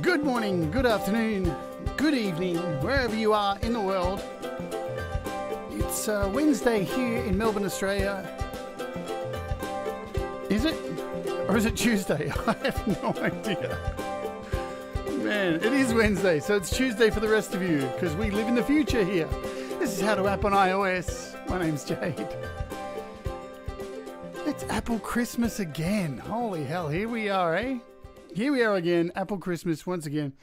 Good morning, good afternoon, good evening, wherever you are in the world. It's Wednesday here in Melbourne, Australia. Is it? Or is it Tuesday? I have no idea. Man, it is Wednesday, so it's Tuesday for the rest of you, because we live in the future here. This is How to App on iOS. My name's Jade. It's Apple Christmas again. Holy hell, here we are, eh? Here we are again, Apple Christmas once again.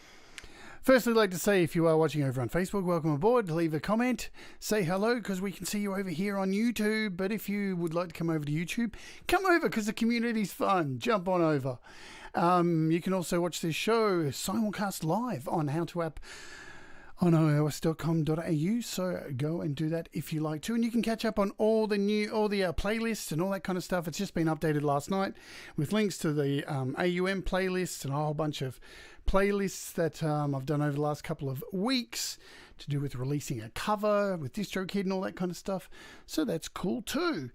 Firstly, I'd like to say, if you are watching over on Facebook, welcome aboard. Leave a comment, say hello, because we can see you over here on YouTube. But if you would like to come over to YouTube, come over, because the community's fun. Jump on over. You can also watch this show simulcast live on How to App on iOS.com.au, so go and do that if you like to, and you can catch up on all the playlists and all that kind of stuff. It's just been updated last night with links to the AUM playlists and a whole bunch of playlists that I've done over the last couple of weeks to do with releasing a cover with DistroKid and all that kind of stuff, so that's cool too.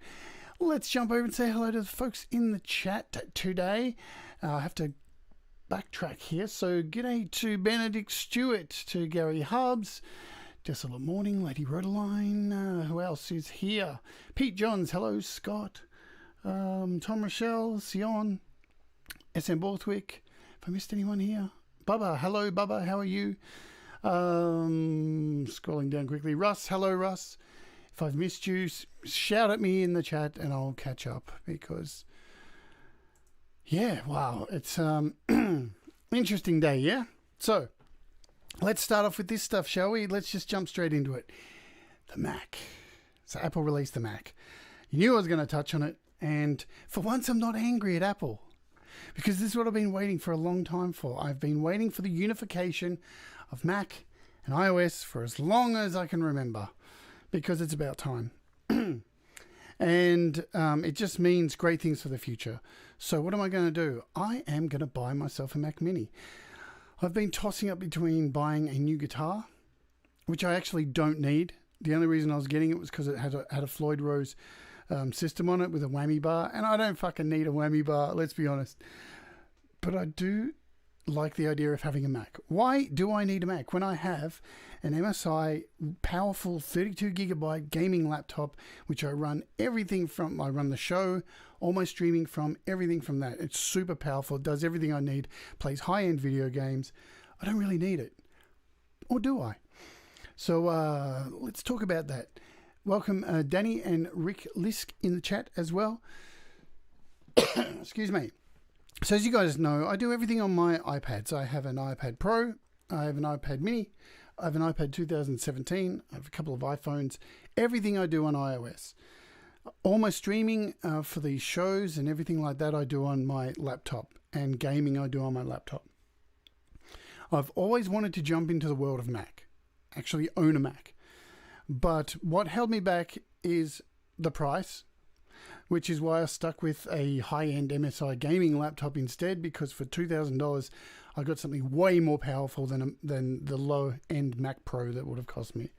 Let's jump over and say hello to the folks in the chat today. I have to backtrack here, so g'day to Benedict Stewart, to Gary Hubbs, Desolate Morning, Lady Rodeline, who else is here? Pete Johns, hello Scott, Tom Rochelle, Sion, SM Borthwick, if I missed anyone here, Bubba, hello Bubba, how are you? Scrolling down quickly, Russ, hello Russ, if I've missed you, shout at me in the chat and I'll catch up, because yeah, wow, it's interesting day, yeah? So, let's start off with this stuff, shall we? Let's just jump straight into it. The Mac. So Apple released the Mac. You knew I was going to touch on it, and for once I'm not angry at Apple, because this is what I've been waiting for a long time for. I've been waiting for the unification of Mac and iOS for as long as I can remember, because it's about time. And it just means great things for the future. So what am I going to do? I am going to buy myself a Mac Mini. I've been tossing up between buying a new guitar, which I actually don't need. The only reason I was getting it was because it had a Floyd Rose system on it with a whammy bar. And I don't fucking need a whammy bar, let's be honest. But I do like the idea of having a Mac. Why do I need a Mac when I have an MSI powerful 32GB gaming laptop, which I run everything from? I run the show, all my streaming from, everything from that. It's super powerful, it does everything I need, plays high-end video games. I don't really need it. Or do I? So let's talk about that. Welcome Danny and Rick Lisk in the chat as well. Excuse me. So as you guys know, I do everything on my iPad. So I have an iPad Pro, I have an iPad Mini, I have an iPad 2017, I have a couple of iPhones, everything I do on iOS. All my streaming for these shows and everything like that I do on my laptop, and gaming I do on my laptop. I've always wanted to jump into the world of Mac, actually own a Mac. But what held me back is the price, which is why I stuck with a high-end MSI gaming laptop instead, because for $2,000 I got something way more powerful than the low-end Mac Pro that would have cost me.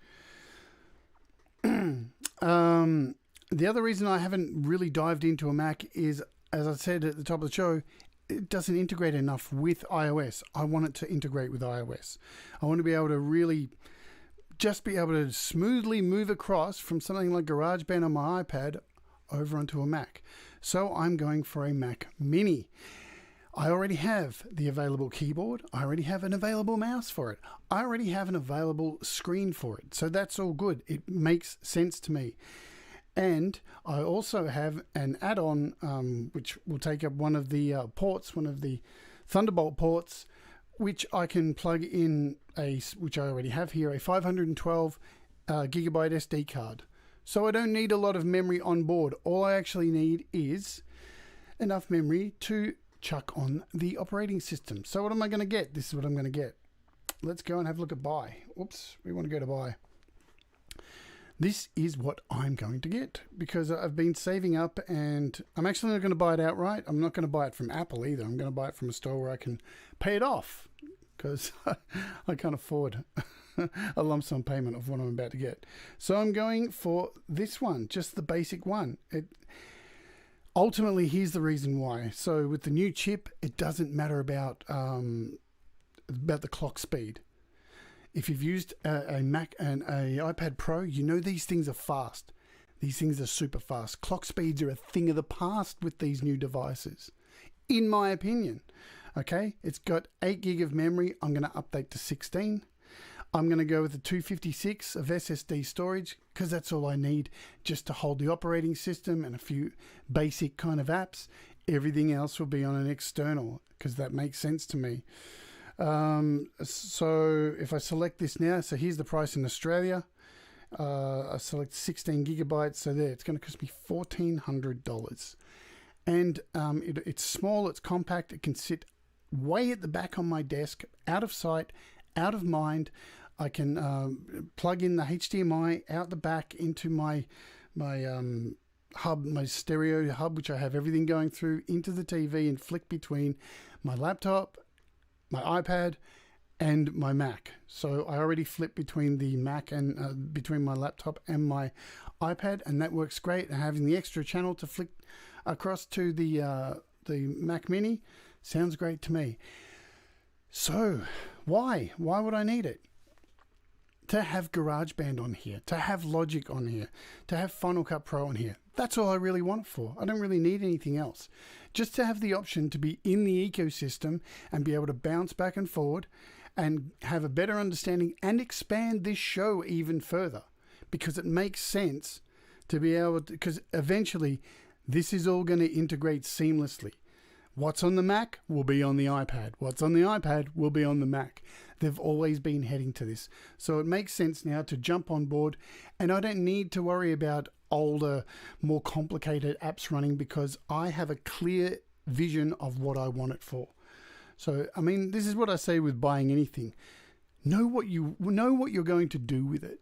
The other reason I haven't really dived into a Mac is, as I said at the top of the show, it doesn't integrate enough with iOS. I want it to integrate with iOS. I want to be able to really just be able to smoothly move across from something like GarageBand on my iPad over onto a Mac. So I'm going for a Mac Mini. I already have the available keyboard. I already have an available mouse for it. I already have an available screen for it. So that's all good. It makes sense to me. And I also have an add-on which will take up one of the ports, one of the Thunderbolt ports, which I can plug in which I already have here, a 512 gigabyte SD card. So I don't need a lot of memory on board. All I actually need is enough memory to chuck on the operating system. So what am I going to get? This is what I'm going to get. Let's go and have a look at buy. Oops, we want to go to buy. This is what I'm going to get, because I've been saving up, and I'm actually not going to buy it outright. I'm not going to buy it from Apple either. I'm going to buy it from a store where I can pay it off, because I can't afford a lump sum payment of what I'm about to get. So I'm going for this one, just the basic one. Ultimately, here's the reason why. So with the new chip, it doesn't matter about about the clock speed. If you've used a Mac and a iPad Pro, you know these things are fast. These things are super fast. Clock speeds are a thing of the past with these new devices, in my opinion. Okay, it's got 8 gig of memory. I'm going to update to 16. I'm going to go with the 256 of SSD storage because that's all I need just to hold the operating system and a few basic kind of apps. Everything else will be on an external because that makes sense to me. So if I select this now, so here's the price in Australia. I select 16 gigabytes. So there, it's going to cost me $1,400. And it's small, it's compact, it can sit way at the back on my desk, out of sight, out of mind. I can plug in the HDMI out the back into my hub, my stereo hub, which I have everything going through, into the TV and flick between my laptop, my iPad, and my Mac. So I already flip between the Mac and between my laptop and my iPad, and that works great. And having the extra channel to flick across to the Mac Mini sounds great to me. So why would I need it? To have GarageBand on here, to have Logic on here, to have Final Cut Pro on here. That's all I really want it for. I don't really need anything else. Just to have the option to be in the ecosystem and be able to bounce back and forward and have a better understanding and expand this show even further, because it makes sense to be able to, because eventually this is all going to integrate seamlessly. What's on the Mac will be on the iPad. What's on the iPad will be on the Mac. They've always been heading to this. So it makes sense now to jump on board, and I don't need to worry about older, more complicated apps running because I have a clear vision of what I want it for. So, I mean, this is what I say with buying anything. Know what you're going to do with it.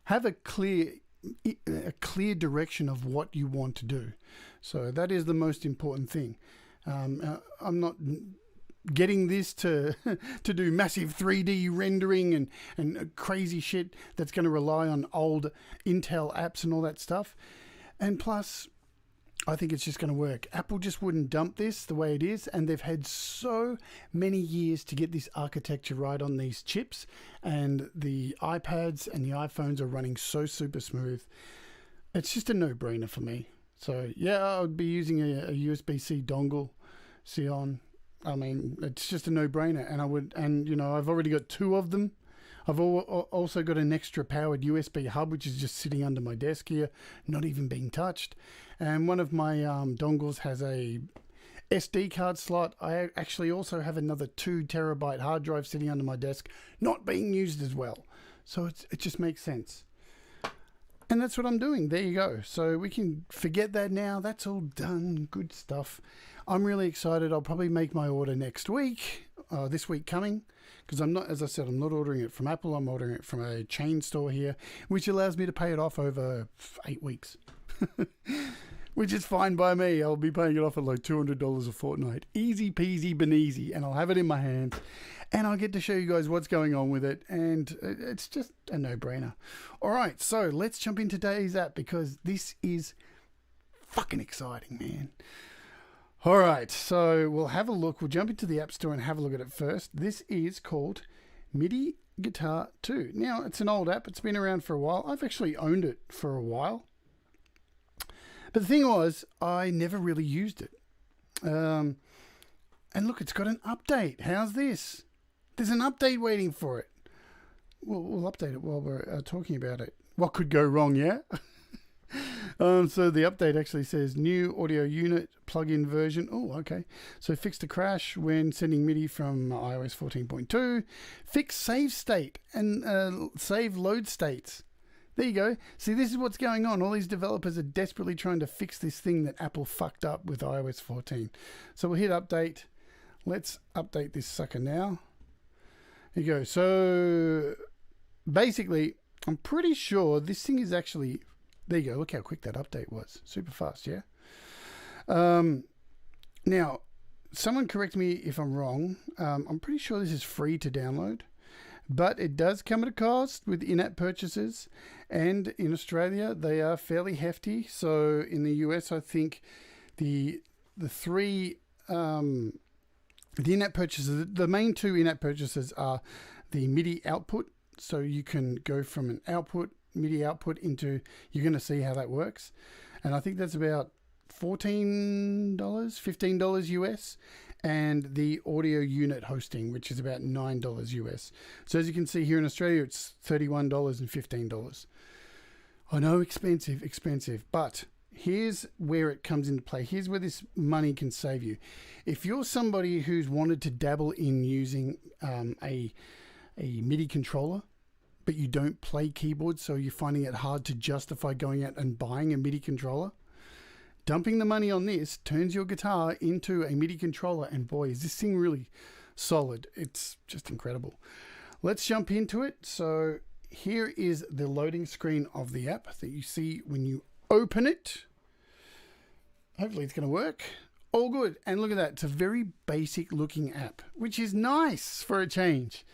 Have a clear direction of what you want to do. So that is the most important thing. I'm not getting this to do massive 3D rendering and crazy shit that's going to rely on old Intel apps and all that stuff. And plus, I think it's just going to work. Apple just wouldn't dump this the way it is, and they've had so many years to get this architecture right on these chips, and the iPads and the iPhones are running so super smooth. It's just a no-brainer for me. So yeah, I would be using a USB-C dongle, Xeon. I mean, it's just a no-brainer, and you know, I've already got 2 of them. I've also got an extra powered USB hub, which is just sitting under my desk here, not even being touched. And one of my dongles has a SD card slot. I actually also have another 2 terabyte hard drive sitting under my desk, not being used as well. So it just makes sense. And that's what I'm doing. There you go. So we can forget that now. That's all done. Good stuff. I'm really excited. I'll probably make my order next week, this week coming, because I'm not, as I said, I'm not ordering it from Apple. I'm ordering it from a chain store here, which allows me to pay it off over 8 weeks, which is fine by me. I'll be paying it off at like $200 a fortnight. Easy peasy beneasy, and I'll have it in my hands. And I'll get to show you guys what's going on with it. And it's just a no-brainer. All right, so let's jump into today's app because this is fucking exciting, man. All right, so we'll have a look. We'll jump into the App Store and have a look at it first. This is called Midi Guitar 2. Now, it's an old app. It's been around for a while. I've actually owned it for a while. But the thing was, I never really used it. And look, it's got an update. How's this? There's an update waiting for it. We'll update it while we're talking about it. What could go wrong, yeah? So the update actually says new audio unit plugin version. Oh, okay. So fixed a crash when sending MIDI from iOS 14.2. Fix save state and save load states. There you go. See, this is what's going on. All these developers are desperately trying to fix this thing that Apple fucked up with iOS 14. So we'll hit update. Let's update this sucker now. Here you go. So basically, I'm pretty sure this thing is actually... There you go. Look how quick that update was. Super fast, yeah? Now, someone correct me if I'm wrong. I'm pretty sure this is free to download, but it does come at a cost with in-app purchases. And in Australia, they are fairly hefty. So in the US, I think the 3 The in-app purchases, the main two in-app purchases are the MIDI output. So you can go from an output, MIDI output into, you're going to see how that works. And I think that's about $14, $15 US. And the audio unit hosting, which is about $9 US. So as you can see here in Australia, it's $31 and $15. I know, expensive, but here's where it comes into play. Here's where this money can save you. If you're somebody who's wanted to dabble in using a MIDI controller, but you don't play keyboards, so you're finding it hard to justify going out and buying a MIDI controller, dumping the money on this turns your guitar into a MIDI controller, and boy, is this thing really solid. It's just incredible. Let's jump into it. So here is the loading screen of the app that you see when you open it. Hopefully it's going to work. All good. And look at that. It's a very basic looking app, which is nice for a change.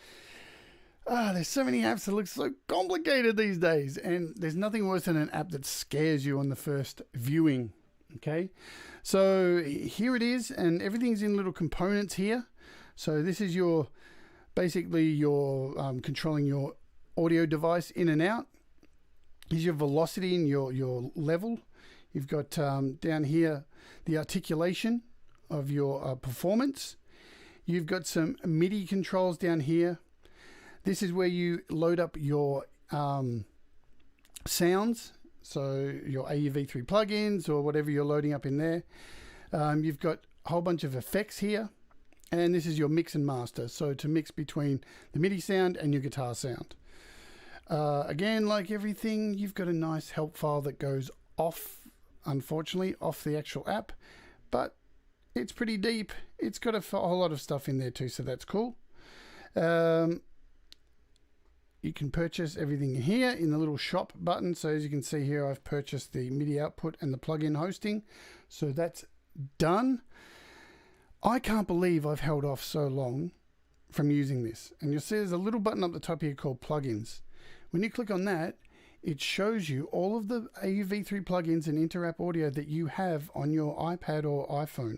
There's so many apps that look so complicated these days, and there's nothing worse than an app that scares you on the first viewing. Okay, so here it is, and everything's in little components here. So this is your, basically your controlling your audio device in and out. Here's your velocity and your level. You've got down here the articulation of your performance. You've got some MIDI controls down here. This is where you load up your sounds. So your AUV3 plugins or whatever you're loading up in there. You've got a whole bunch of effects here. And this is your mix and master. So to mix between the MIDI sound and your guitar sound. Again, like everything, you've got a nice help file that goes off, unfortunately, off the actual app. But it's pretty deep. It's got a whole lot of stuff in there too, so that's cool. You can purchase everything here in the little shop button. So as you can see here, I've purchased the MIDI output and the plugin hosting. So that's done. I can't believe I've held off so long from using this. And you'll see there's a little button up the top here called plugins. When you click on that, it shows you all of the AUV3 plugins and inter-app audio that you have on your iPad or iPhone.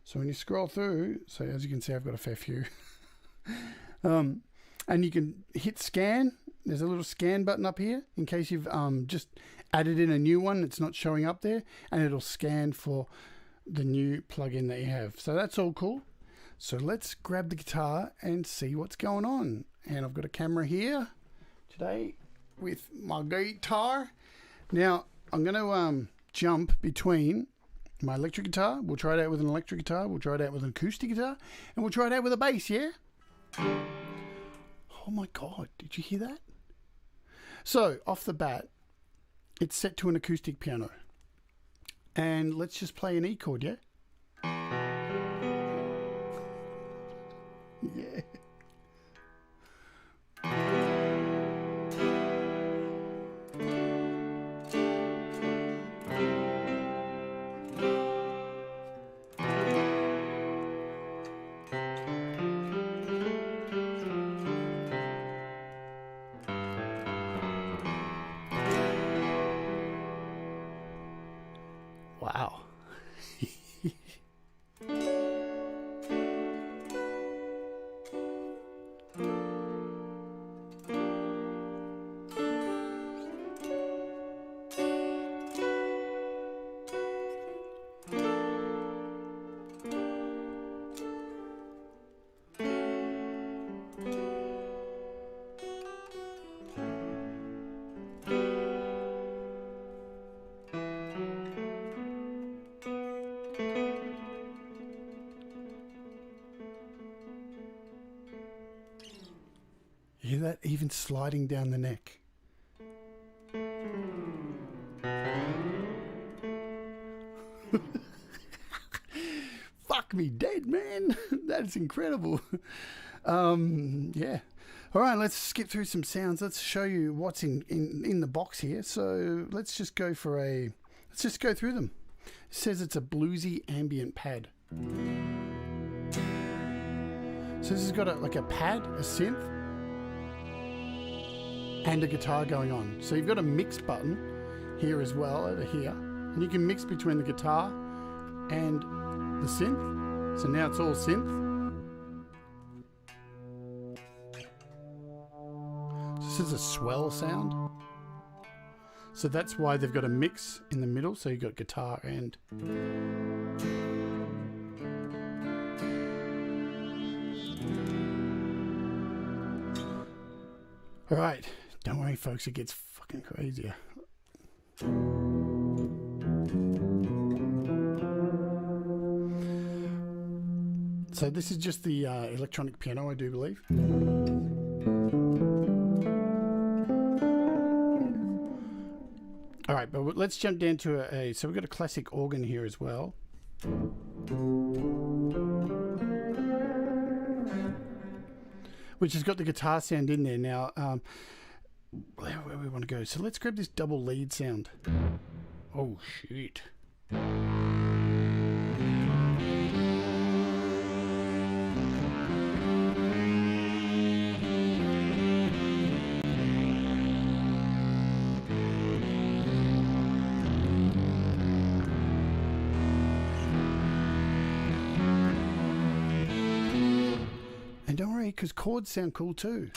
So when you scroll through, so as you can see, I've got a fair few. And you can hit scan. There's a little scan button up here in case you've just added in a new one that's not showing up there, and it'll scan for the new plugin that you have. So that's all cool. So let's grab the guitar and see what's going on. And I've got a camera here today with my guitar. Now I'm going to jump between my electric guitar. We'll try it out with an electric guitar. We'll try it out with an acoustic guitar, and we'll try it out with a bass. Yeah. Oh my God, did you hear that? So, off the bat, it's set to an acoustic piano. And let's just play an E chord, yeah? Yeah. Wow. You hear that? Even sliding down the neck. Fuck me dead, man. That's incredible. Yeah. All right, let's skip through some sounds. Let's show you what's in the box here. So let's just go through them. It says it's a bluesy ambient pad. So this has got like a pad, a synth, and a guitar going on. So you've got a mix button here as well, over here. And you can mix between the guitar and the synth. So now it's all synth. this is a swell sound. So that's why they've got a mix in the middle. So you've got guitar and... All right, don't worry folks, it gets fucking crazier. So this is just the electronic piano, I do believe. All right, but let's jump down to so we've got a classic organ here as well. Which has got the guitar sound in there now. Where we want to go. So let's grab this double lead sound. Oh, shit. And don't worry, because chords sound cool too.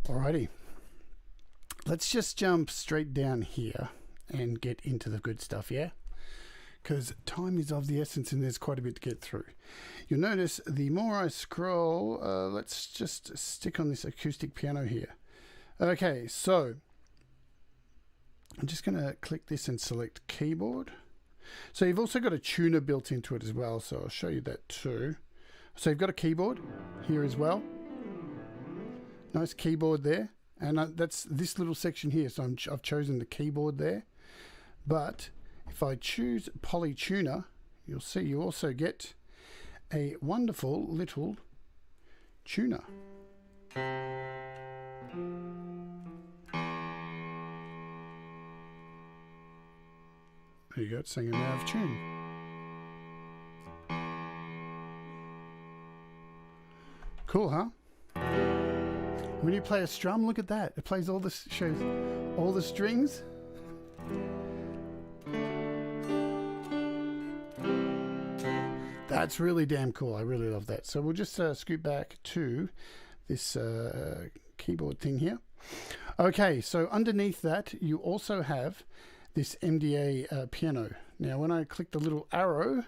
Alrighty, let's just jump straight down here and get into the good stuff, yeah? Because time is of the essence and there's quite a bit to get through. You'll notice the more I scroll, let's just stick on this acoustic piano here. Okay, so I'm just going to click this and select keyboard. So you've also got a tuner built into it as well, so I'll show you that too. So you've got a keyboard here as well. Nice keyboard there, and that's this little section here, so I've chosen the keyboard there. But if I choose Polytuner, you'll see you also get a wonderful little tuner. There you go, it's saying I'm out of tune. Cool, huh? When you play a strum, look at that. It plays all the, shows all the strings. That's really damn cool. I really love that. So we'll just scoot back to this keyboard thing here. Okay, so underneath that, you also have this MDA piano. Now, when I click the little arrow,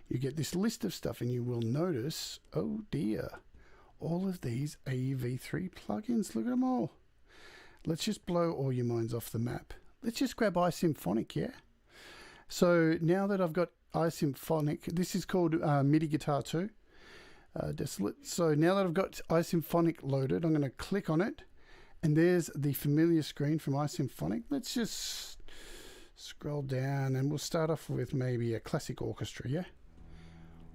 you get this list of stuff, and you will notice, oh dear, all of these AEV3 plugins. Look at them all. Let's just blow all your minds off the map. Let's just grab iSymphonic, yeah? So now that I've got iSymphonic, this is called Midi Guitar 2. Desolate. So now that I've got iSymphonic loaded, I'm going to click on it, and there's the familiar screen from iSymphonic. Let's just scroll down, and we'll start off with maybe a classic orchestra, yeah?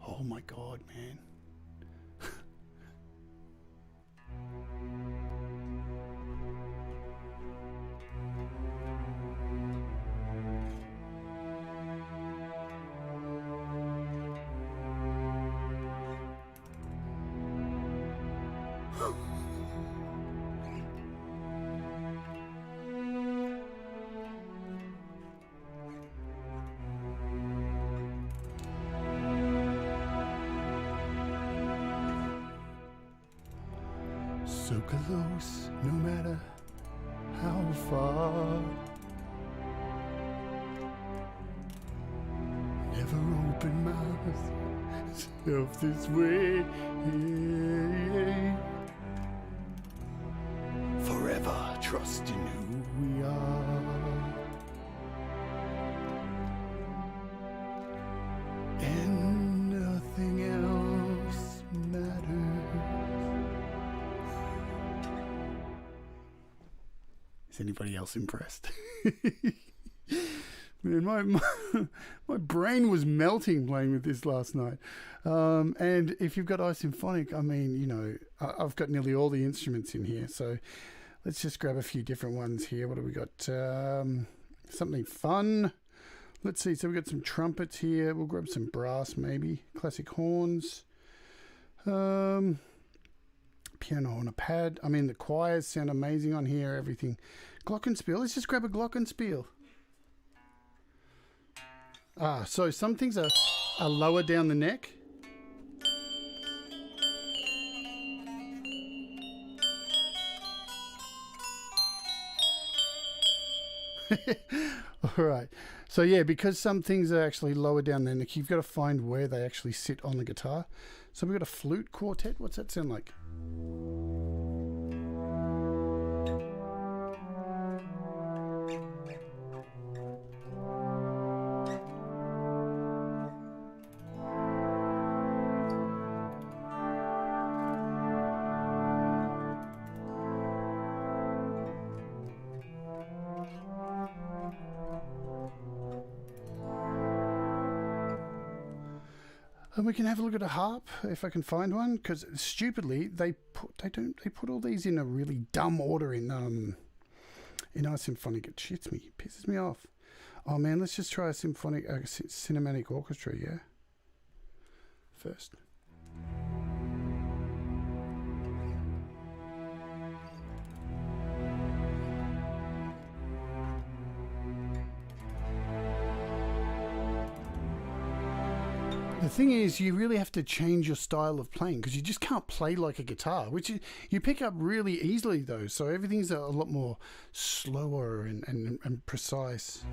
Oh my God, man. So close, no matter how far. Never open myself this way. Forever trusting who we are. And nothing else matters. Is anybody else impressed? Man, my brain was melting playing with this last night. And if you've got iSymphonic, I mean, you know, I've got nearly all the instruments in here. So Let's just grab a few different ones here. What do we got? Something fun. Let's see. So we've got some trumpets here. We'll grab some brass maybe. Classic horns. Piano on a pad. I mean, the choirs sound amazing on here. Everything. Glockenspiel. Let's just grab a glockenspiel. So some things are lower down the neck. All right. So yeah, because some things are actually lower down the neck, you've got to find where they actually sit on the guitar. So we've got a flute quartet. What's that sound like? And we can have a look at a harp if I can find one, because stupidly they put all these in a really dumb order in iSymphonic. It shits me, pisses me off. Oh man, let's just try a cinematic orchestra, yeah. First. The thing is, you really have to change your style of playing because you just can't play like a guitar, which you pick up really easily though. So everything's a lot more slower and precise.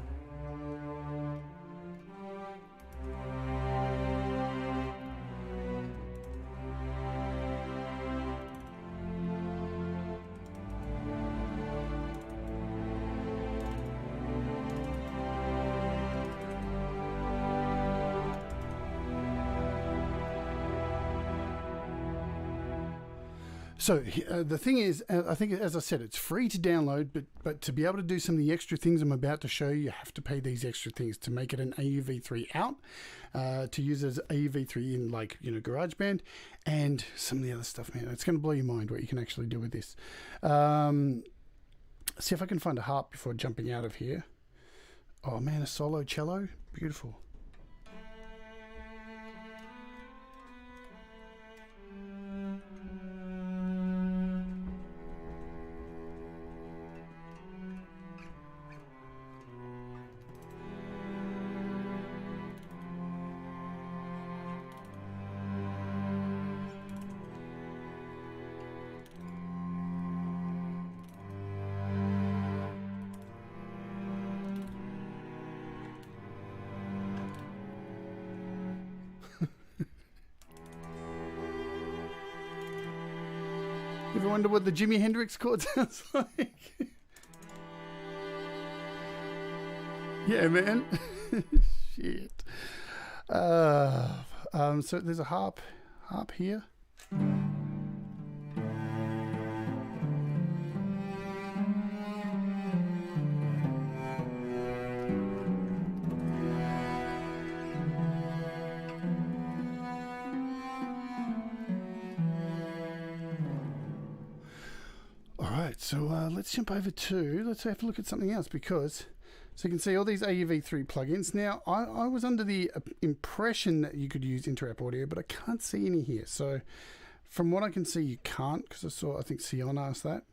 So the thing is, I think, as I said, it's free to download, but to be able to do some of the extra things I'm about to show you, you have to pay these extra things to make it an AUV3 out, to use as AUV3 in, like, you know, GarageBand, and some of the other stuff, man. It's going to blow your mind what you can actually do with this. See if I can find a harp before jumping out of here. Oh man, a solo cello, beautiful. You ever wonder what the Jimi Hendrix chord sounds like? Yeah, man. Shit. So there's a harp here. So let's jump over to, let's have a look at something else, because so you can see all these AUV3 plugins. Now I was under the impression that you could use Interapp Audio, but I can't see any here. So from what I can see, you can't, because I think Sion asked that.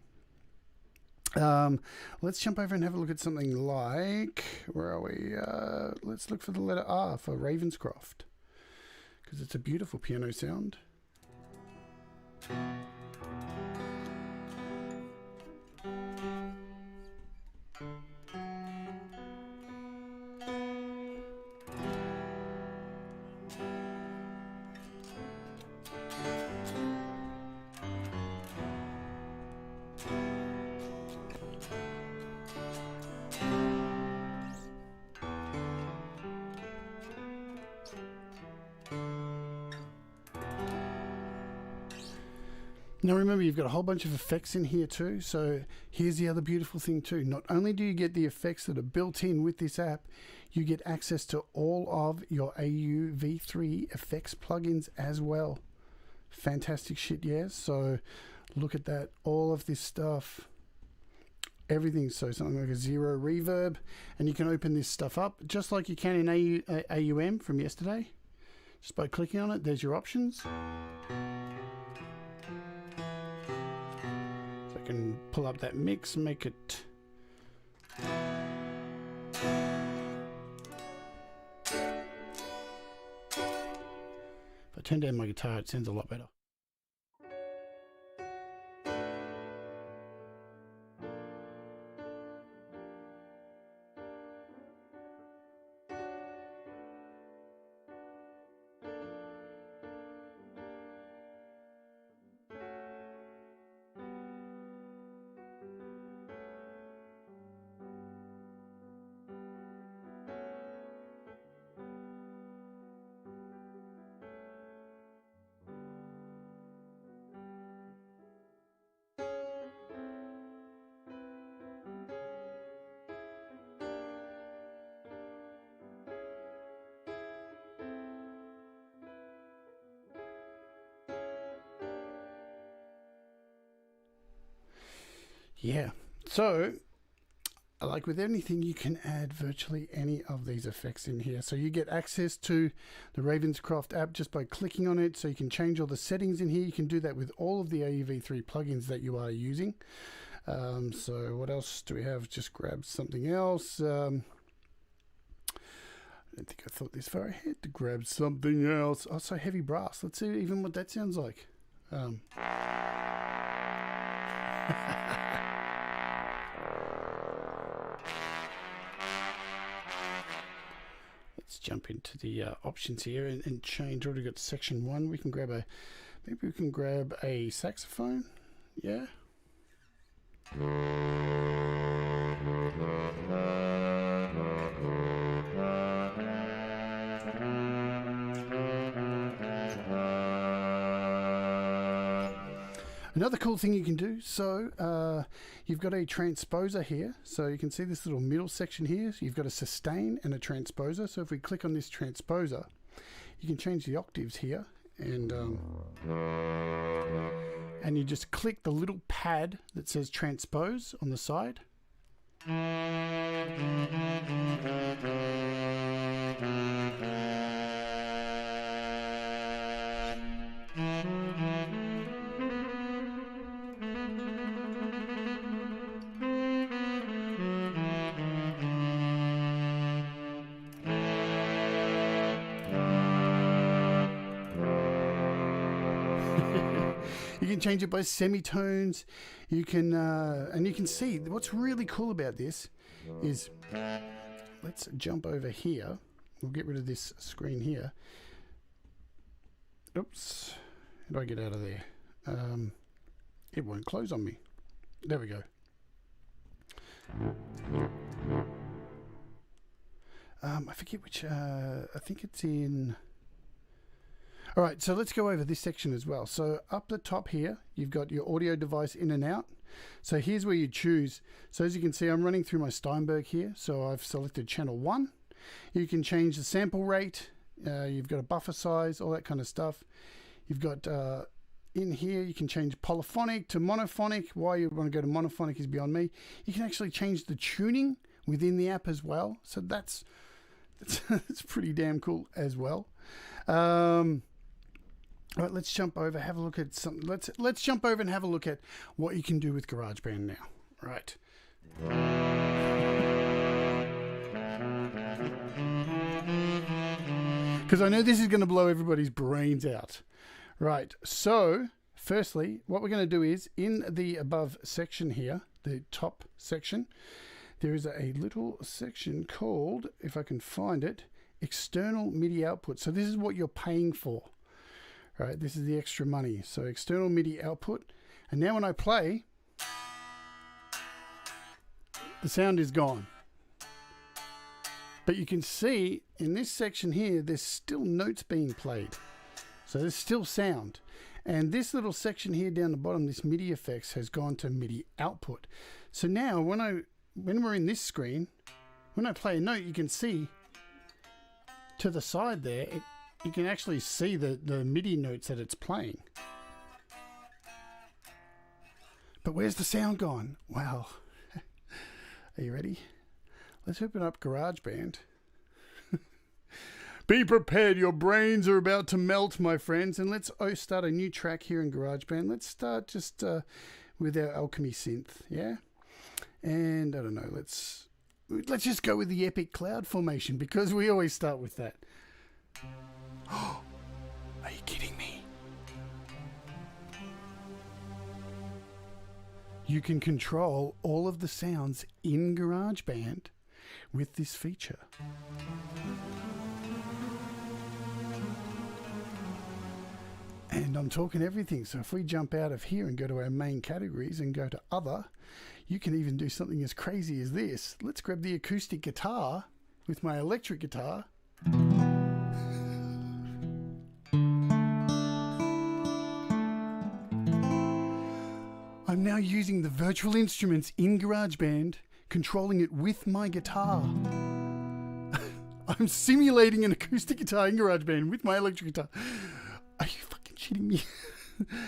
Let's jump over and have a look at something like, where are we? Let's look for the letter R for Ravenscroft, because it's a beautiful piano sound. Now remember, you've got a whole bunch of effects in here too. So here's the other beautiful thing too. Not only do you get the effects that are built in with this app, you get access to all of your AUV3 effects plugins as well. Fantastic shit, yes. So look at that. All of this stuff everything. So something like a 0 reverb, and you can open this stuff up just like you can in AUM from yesterday. Just by clicking on it, there's your options. So I can pull up that mix, make it. If I turn down my guitar, it sounds a lot better. Yeah, so like with anything, you can add virtually any of these effects in here. So you get access to the Ravenscroft app just by clicking on it. So you can change all the settings in here. You can do that with all of the AEV3 plugins that you are using. So what else do we have? Just grab something else. I don't think I thought this far ahead to grab something else. Oh, so heavy brass. Let's see even what that sounds like. Let's jump into the options here and change. Already got section 1. We can grab a, maybe we can grab a saxophone. Yeah. Another cool thing you can do, so you've got a transposer here, so you can see this little middle section here. So you've got a sustain and a transposer. So if we click on this transposer, you can change the octaves here, and you just click the little pad that says transpose on the side. You can change it by semitones. You can, and you can see what's really cool about this is, let's jump over here. We'll get rid of this screen here. Oops, how do I get out of there? It won't close on me. There we go. I forget which, I think it's in... All right, so let's go over this section as well. So up the top here, you've got your audio device in and out. So here's where you choose. So as you can see, I'm running through my Steinberg here. So I've selected channel 1. You can change the sample rate. You've got a buffer size, all that kind of stuff. You've got in here, you can change polyphonic to monophonic. Why you want to go to monophonic is beyond me. You can actually change the tuning within the app as well. So that's pretty damn cool as well. All right, let's jump over, have a look at some. Let's jump over and have a look at what you can do with GarageBand now. Right. Because I know this is going to blow everybody's brains out. Right. So, firstly, what we're going to do is in the above section here, the top section, there is a little section called, if I can find it, external MIDI output. So this is what you're paying for. Right, this is the extra money. So external MIDI output. And now when I play, the sound is gone. But you can see in this section here, there's still notes being played. So there's still sound. And this little section here down the bottom, this MIDI effects has gone to MIDI output. So now when we're in this screen, when I play a note, you can see to the side there, you can actually see the MIDI notes that it's playing. But where's the sound gone? Wow. Are you ready? Let's open up GarageBand. Be prepared, your brains are about to melt, my friends. And let's start a new track here in GarageBand. Let's start just with our Alchemy synth, yeah? And I don't know, let's just go with the epic cloud formation because we always start with that. Are you kidding me? You can control all of the sounds in GarageBand with this feature. And I'm talking everything. So if we jump out of here and go to our main categories and go to other, you can even do something as crazy as this. Let's grab the acoustic guitar with my electric guitar. I'm now using the virtual instruments in GarageBand, controlling it with my guitar. I'm simulating an acoustic guitar in GarageBand with my electric guitar. Are you fucking shitting me?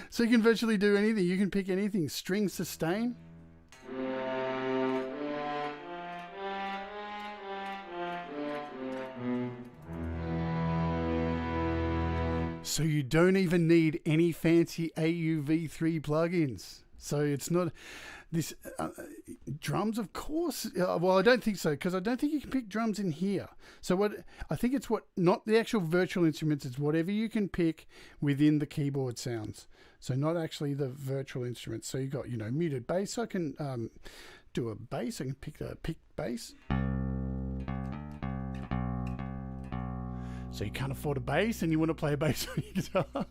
So you can virtually do anything. You can pick anything. String sustain. So you don't even need any fancy AUV3 plugins. So it's not this drums, of course. Well, I don't think so, because I don't think you can pick drums in here. So what I think it's not the actual virtual instruments. It's whatever you can pick within the keyboard sounds. So not actually the virtual instruments. So you got muted bass. So I can do a bass. I can pick bass. So you can't afford a bass and you want to play a bass on your guitar.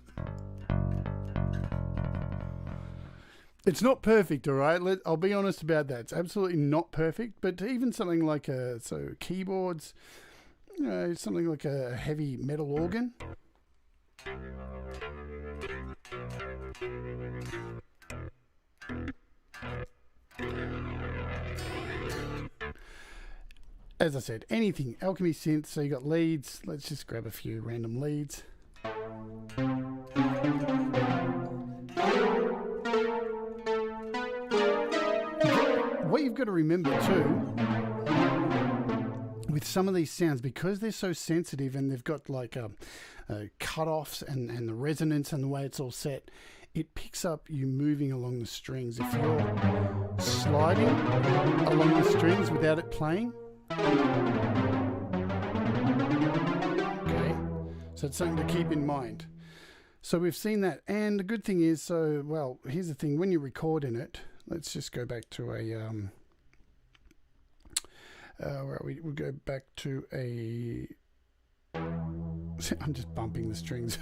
It's not perfect, all right? I'll be honest about that. It's absolutely not perfect, but even something like keyboards, something like a heavy metal organ. As I said, anything, Alchemy synth. So you got leads. Let's just grab a few random leads. What you've got to remember too, with some of these sounds, because they're so sensitive and they've got like cut-offs and the resonance and the way it's all set, it picks up you moving along the strings. If you're sliding along the strings without it playing, okay, so it's something to keep in mind. So we've seen that, and the good thing is, well, here's the thing: when you record in it, let's just go back to we'll go back to a. I'm just bumping the strings.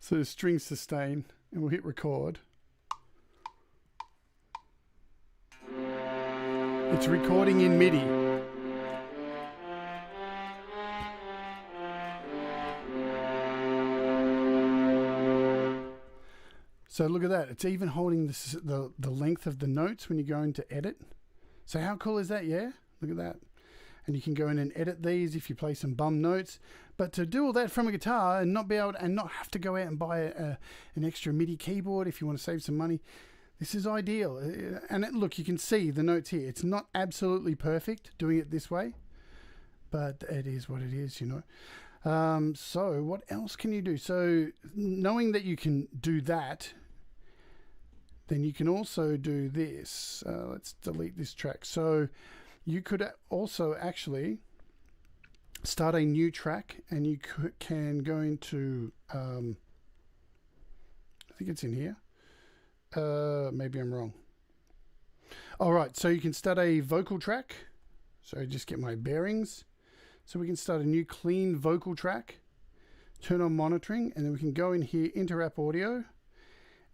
So string sustain, and we'll hit record. It's recording in MIDI. So look at that. It's even holding the length of the notes when you go into edit. So how cool is that? Yeah, look at that. And you can go in and edit these if you play some bum notes. But to do all that from a guitar and not be able to, and not have to go out and buy an extra MIDI keyboard if you want to save some money, this is ideal. And look, you can see the notes here. It's not absolutely perfect doing it this way, but it is what it is, So what else can you do? So knowing that you can do that, then you can also do this. Let's delete this track. So you could also actually start a new track, and you can go into, I think it's in here. Maybe I'm wrong. All right, so you can start a vocal track. So just get my bearings. So we can start a new clean vocal track, turn on monitoring, and then we can go in here, inter-app audio,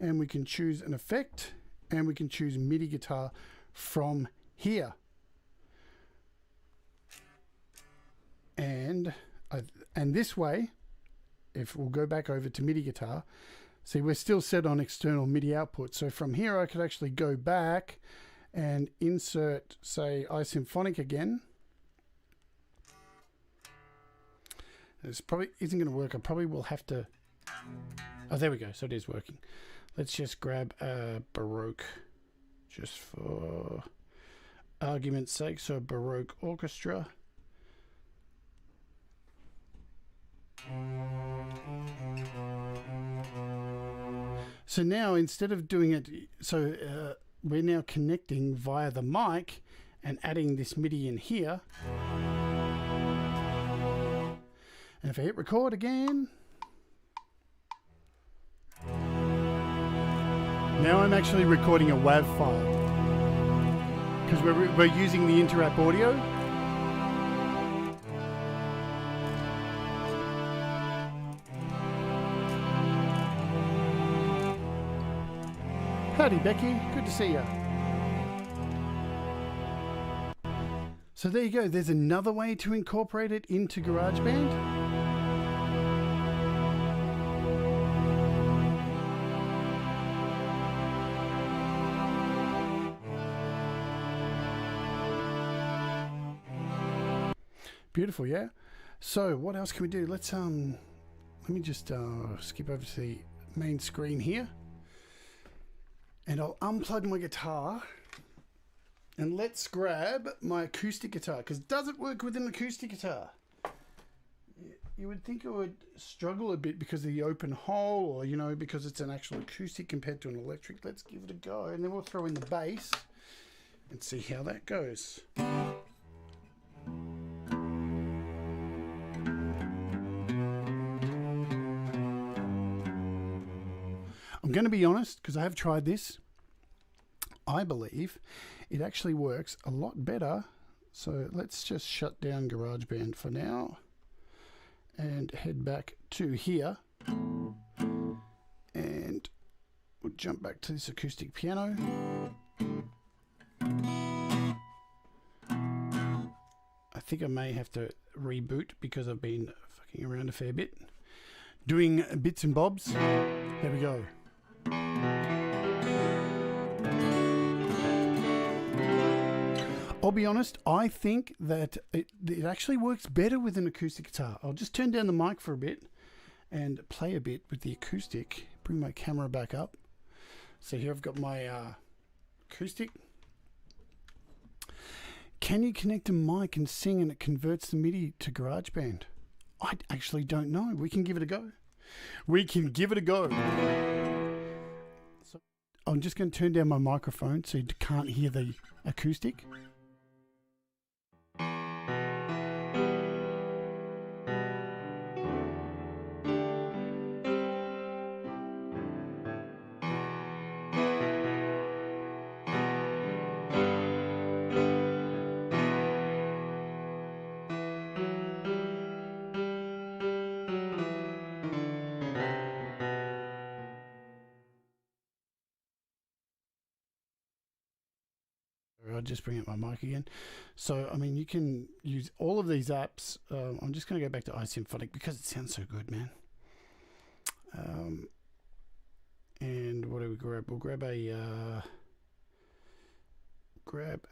and we can choose an effect, and we can choose MIDI guitar from here. And this way, if we'll go back over to MIDI guitar, see, we're still set on external MIDI output. So from here, I could actually go back and insert, say, iSymphonic again. This probably isn't going to work. I probably will have to... Oh, there we go. So it is working. Let's just grab a Baroque just for argument's sake, so Baroque orchestra. So now instead of doing it, so we're now connecting via the mic and adding this MIDI in here. And if I hit record again, now I'm actually recording a WAV file because we're using the Interapp audio. Howdy, Becky. Good to see you. So there you go. There's another way to incorporate it into GarageBand. Beautiful, yeah? So what else can we do? Let's let me just skip over to the main screen here. And I'll unplug my guitar and let's grab my acoustic guitar, because does it work with an acoustic guitar? You would think it would struggle a bit because of the open hole, or, you know, because it's an actual acoustic compared to an electric. Let's give it a go, and then we'll throw in the bass and see how that goes. I'm going to be honest, because I have tried this. I believe it actually works a lot better. So let's just shut down GarageBand for now and head back to here. And we'll jump back to this acoustic piano. I think I may have to reboot because I've been fucking around a fair bit, doing bits and bobs. There we go. I'll be honest, I think that it actually works better with an acoustic guitar. I'll just turn down the mic for a bit and play a bit with the acoustic. Bring my camera back up. So here I've got my acoustic. Can you connect a mic and sing and it converts the MIDI to GarageBand? I actually don't know. We can give it a go. We can give it a go. So I'm just going to turn down my microphone so you can't hear the acoustic. I'll just bring up my mic again. So, I mean, you can use all of these apps. I'm just going to go back to iSymphonic because it sounds so good, man. And what do we grab? We'll grab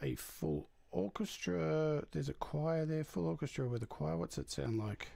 a full orchestra. There's a choir there, full orchestra with a choir. What's that sound like?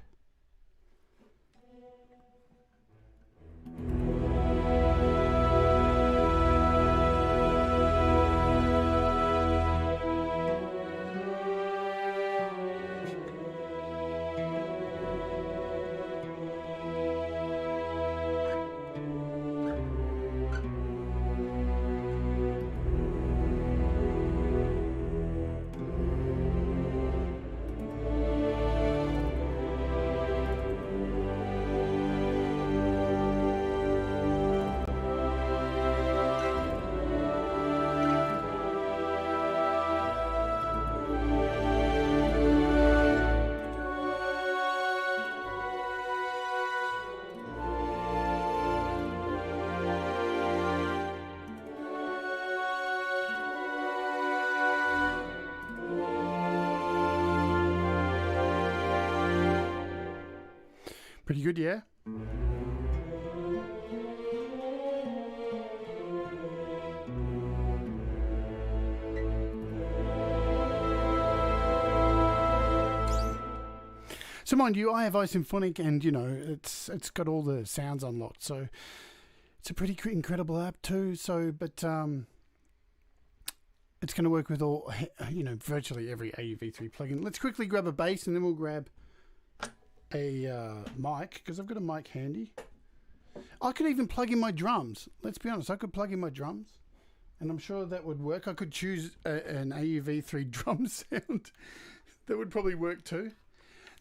Pretty good, yeah? So mind you, I have iSymphonic, and you know it's got all the sounds unlocked, so it's a pretty incredible app too. So, but it's going to work with all, virtually every AUV3 plugin. Let's quickly grab a bass and then we'll grab a mic, because I've got a mic handy. I could even plug in my drums. Let's be honest, I could plug in my drums and I'm sure that would work. I could choose an AUV3 drum sound. That would probably work too.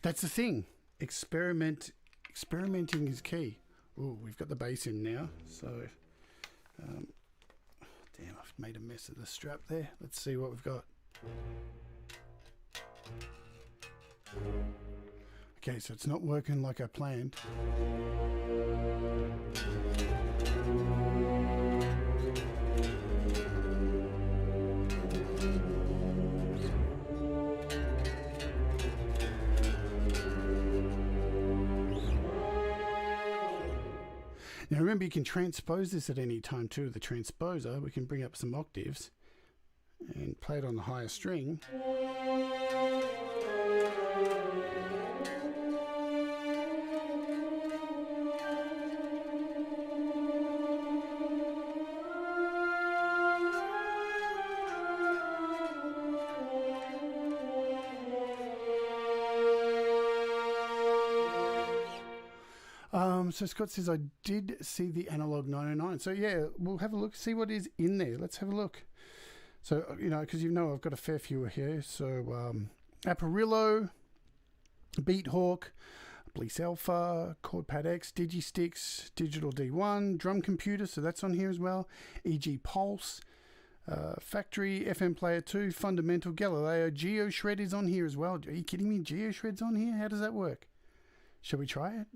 That's the thing. Experimenting is key. Ooh, we've got the bass in now. So, damn, I've made a mess of the strap there. Let's see what we've got. Okay, so it's not working like I planned. Now remember, you can transpose this at any time too. The transposer, we can bring up some octaves and play it on the higher string. So Scott says, I did see the analog 909. So yeah, we'll have a look, see what is in there. Let's have a look. So, because I've got a fair few here. So Apparillo, Beathawk, Bliss Alpha, ChordPad X, Digistix, Digital D1, Drum Computer, so that's on here as well. EG Pulse, Factory, FM Player 2, Fundamental, Galileo, GeoShred is on here as well. Are you kidding me? GeoShred's on here? How does that work? Shall we try it?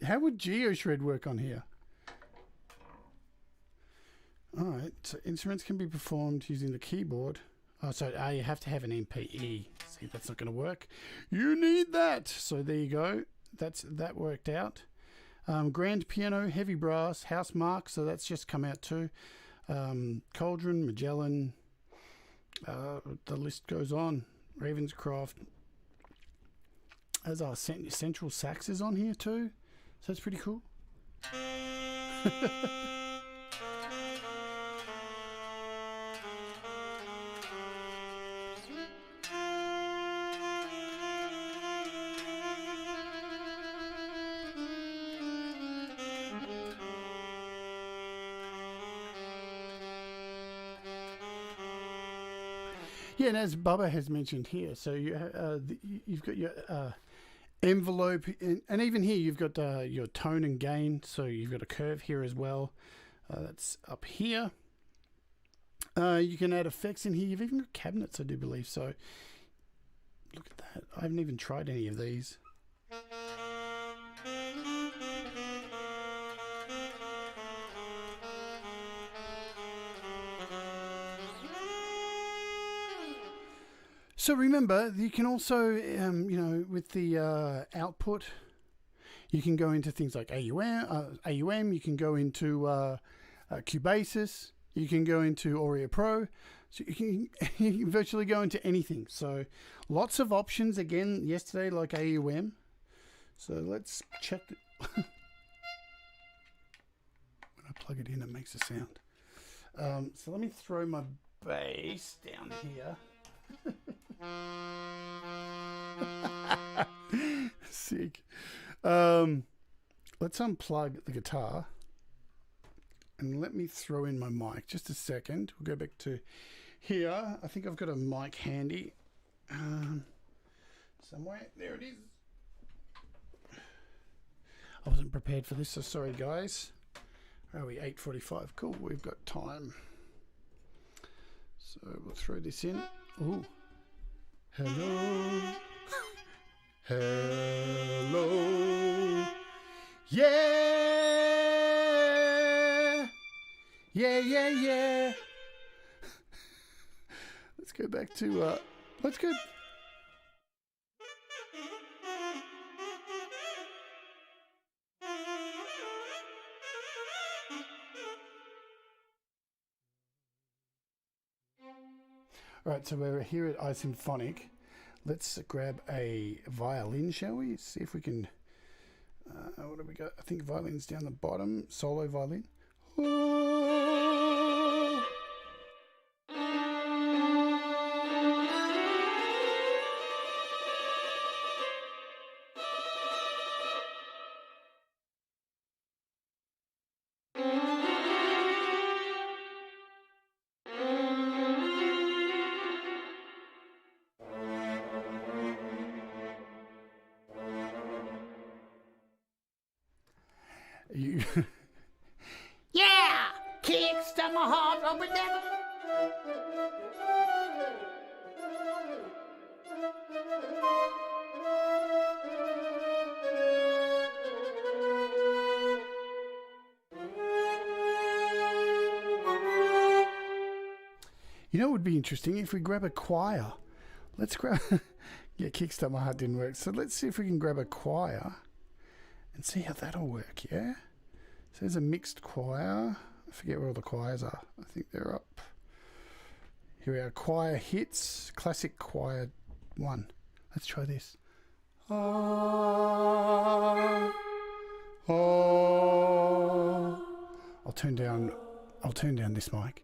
How would GeoShred work on here? Alright, so instruments can be performed using the keyboard. Oh, so you have to have an MPE. See, that's not going to work. You need that! So there you go. That worked out. Grand piano, heavy brass, house mark, so that's just come out too. Cauldron, Magellan, the list goes on. Ravenscroft. As our central sax is on here too, so it's pretty cool. Yeah, and as Bubba has mentioned here, so you've got your envelope, and even here you've got your tone and gain, so you've got a curve here as well. That's up here. You can add effects in here. You've even got cabinets, I do believe. So look at that. I haven't even tried any of these. So remember, you can also, with the output, you can go into things like AUM, you can go into Cubasis, you can go into Audio Pro, so you can virtually go into anything. So lots of options, again, yesterday, like AUM. So let's check. When I plug it in, it makes a sound. So let me throw my bass down here. Sick. Let's unplug the guitar and let me throw in my mic. Just a second. We'll go back to here. I think I've got a mic handy somewhere. There it is. I wasn't prepared for this, so sorry guys. Where are we? 8:45. Cool, we've got time. So we'll throw this in. Ooh. Hello. Hello. Yeah. Yeah. Let's go back to let's go. All right, so we're here at iSymphonic. Let's grab a violin, shall we? See if we can... what do we got? I think violin's down the bottom. Solo violin. Oh. You Yeah! Kickstart my heart, I'll be never. You know what would be interesting if we grab a choir. Let's grab... yeah, Kickstart My Heart didn't work. So let's see if we can grab a choir and see how that'll work, yeah? So there's a mixed choir. I forget where all the choirs are. I think they're up. Here we are. Choir hits. Classic choir 1. Let's try this. Ah, oh. I'll turn down this mic.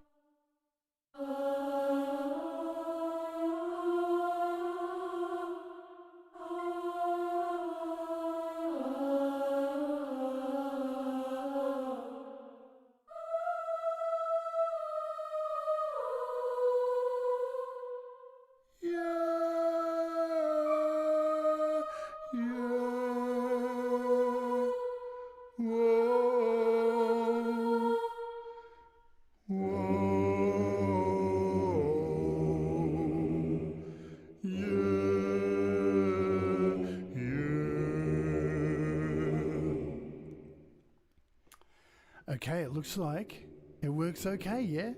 Okay, it looks like it works okay, yeah?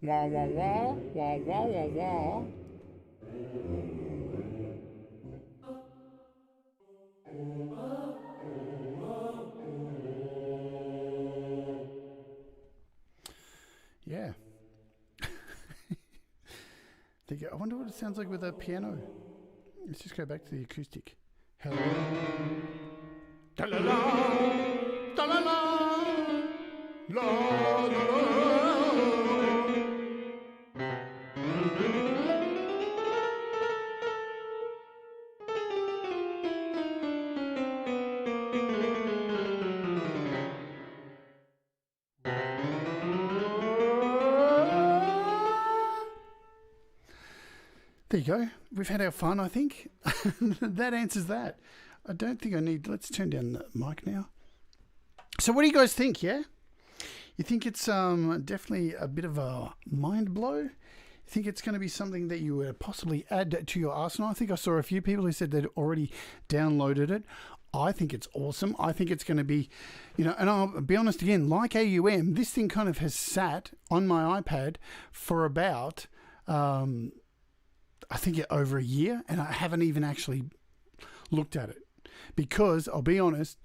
Wah, wah, wah, wah, wah, wah, wah. Yeah. There you go. I wonder what it sounds like with a piano. Let's just go back to the acoustic. Hello. Da-la-la, da-la-la, la-la-la. There you go. We've had our fun, I think. That answers that. I don't think I need... Let's turn down the mic now. So what do you guys think, yeah? You think it's definitely a bit of a mind blow? You think it's going to be something that you would possibly add to your arsenal? I think I saw a few people who said they'd already downloaded it. I think it's awesome. I think it's going to be, you know, and I'll be honest again, like AUM, this thing kind of has sat on my iPad for about... I think over a year, and I haven't even actually looked at it because I'll be honest,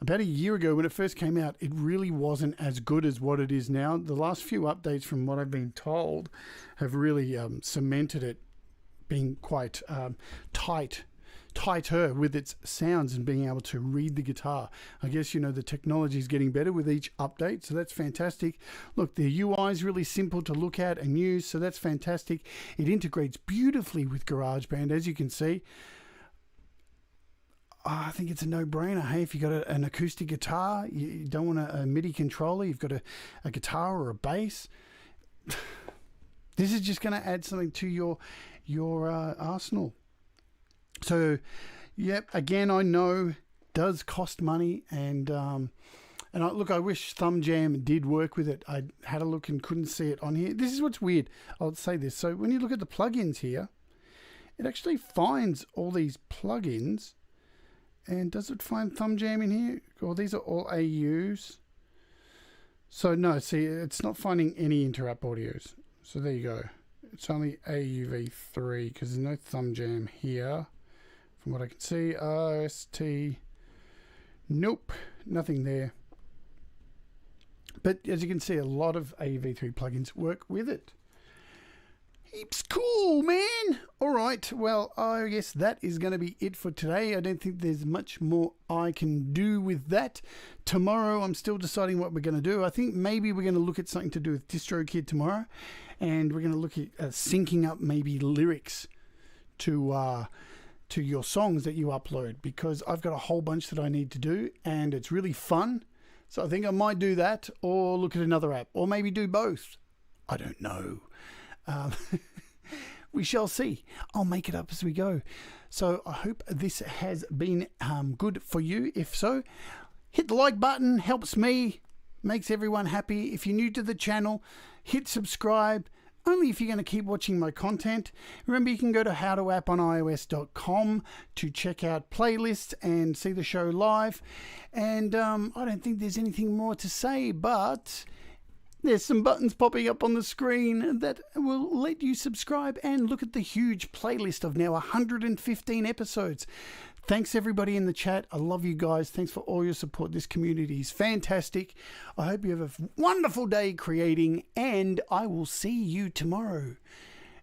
about a year ago when it first came out, it really wasn't as good as what it is now. The last few updates, from what I've been told, have really cemented it being quite tighter with its sounds and being able to read the guitar. I guess, you know, the technology is getting better with each update, so that's fantastic. Look, the UI is really simple to look at and use, so that's fantastic. It integrates beautifully with GarageBand, as you can see. I think it's a no-brainer. Hey, if you've got an acoustic guitar, you don't want a Midi controller, you've got a guitar or a bass. This is just going to add something to your arsenal. So, yep, again, I know does cost money, and I wish Thumb Jam did work with it. I had a look and couldn't see it on here. This is what's weird. I'll say this. So when you look at the plugins here, it actually finds all these plugins. And does it find Thumb Jam in here? Or these are all AUs. So no, see, it's not finding any Interapp audios. So there you go. It's only AUV3 because there's no Thumb Jam here. From what I can see, RST, nope, nothing there. But as you can see, a lot of AUV3 plugins work with it. Heaps cool, man. All right, well, I guess that is going to be it for today. I don't think there's much more I can do with that. Tomorrow, I'm still deciding what we're going to do. I think maybe we're going to look at something to do with DistroKid tomorrow, and we're going to look at syncing up maybe lyrics to your songs that you upload, because I've got a whole bunch that I need to do, and it's really fun. So I think I might do that, or look at another app, or maybe do both. I don't know. We shall see. I'll make it up as we go. So I hope this has been good for you. If so, Hit the like button, helps me, makes everyone happy. If you're new to the channel, hit subscribe. Only if you're going to keep watching my content. Remember, you can go to howtoapponIOS.com to check out playlists and see the show live. And I don't think there's anything more to say, but there's some buttons popping up on the screen that will let you subscribe and look at the huge playlist of now 115 episodes. Thanks everybody in the chat. I love you guys. Thanks for all your support. This community is fantastic. I hope you have a wonderful day creating, and I will see you tomorrow.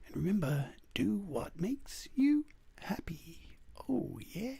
And remember, do what makes you happy. Oh yeah.